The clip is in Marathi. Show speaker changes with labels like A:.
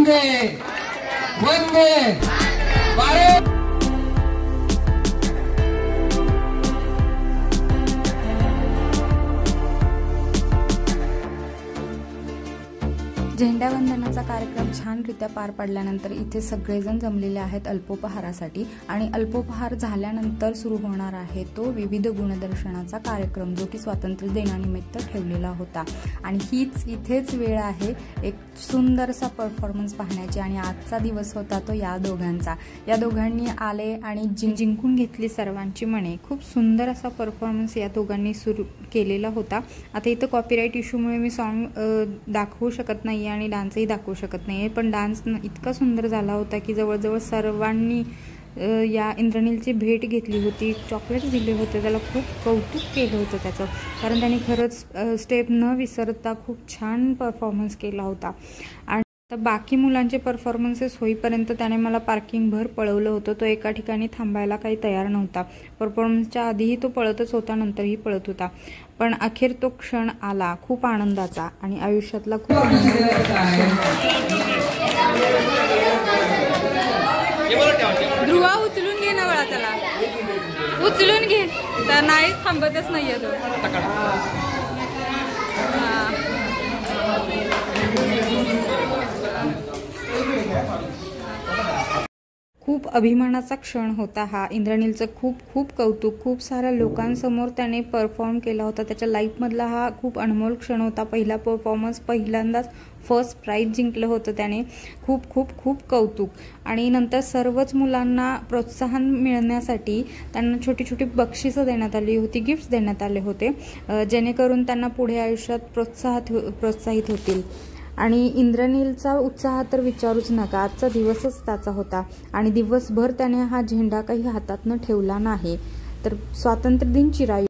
A: वंदे वंदे भारत।
B: झेंडावंदनाचा कार्यक्रम छानरित्या पार पडल्यानंतर इथे सगळेजण जमलेले आहेत अल्पोपहारासाठी आणि अल्पोपहार झाल्यानंतर सुरू होणार आहे तो विविध गुणदर्शनाचा कार्यक्रम, जो की स्वातंत्र्य दिनानिमित्त ठेवलेला होता। आणि हीच इथेच वेळ आहे एक सुंदरसा परफॉर्मन्स पाहण्याची। आणि आजचा दिवस होता तो या दोघांचा। या दोघांनी आले आणि जिंकून घेतली सर्वांची मने। खूप सुंदर असा परफॉर्मन्स या दोघांनी सुरू केलेला होता। आता इथं कॉपीराइट इश्यूमुळे मी सॉन्ग दाखवू शकत नाही आणि डान्सही दाखवू शकत नाही, पण डान्स इतका सुंदर झाला होता की जवळजवळ सर्वांनी या इंद्रनीलची भेट घेतली होती, चॉकलेट दिले होते, त्याला खूप कौतुक केलं होतं त्याचं, कारण त्याने खरंच स्टेप न विसरता खूप छान परफॉर्मन्स केला होता। आणि बाकी मुलांचे परफॉर्मन्सेस होईपर्यंत त्याने मला पार्किंग भर पळवलं होतं। तो एका ठिकाणी थांबायला काही तयार नव्हता। परफॉर्मन्सच्या आधीही तो पळतच होता, नंतरही पळत होता, पण अखेर तो क्षण आला खूप आनंदाचा आणि आयुष्यातला खूप ध्रुवा उचलून घे ना वळा, त्याला उचलून घे, तर नाहीच थांबतच नाहीये तो। खूप अभिमानाचा क्षण होता हा। इंद्रनीलचं खूप खूप कौतुक, खूप साऱ्या लोकांसमोर त्याने परफॉर्म केला होता। त्याच्या लाईफमधला हा खूप अनमोल क्षण होता। पहिला परफॉर्मन्स, पहिल्यांदाच फर्स्ट प्राइज जिंकलं होतं त्याने। खूप खूप खूप कौतुक। आणि नंतर सर्वच मुलांना प्रोत्साहन मिळण्यासाठी त्यांना छोटी छोटी बक्षिसं देण्यात आली होती, गिफ्ट्स देण्यात आले होते, जेणेकरून त्यांना पुढे आयुष्यात प्रोत्साहित होतील। आणि इंद्रनीलचा उत्साह तर विचारूच नका, आजचा दिवसच त्याचा होता आणि दिवसभर त्याने हा झेंडा काही हातात न ठेवला नाही। तर स्वातंत्र्य दिन चिरायू।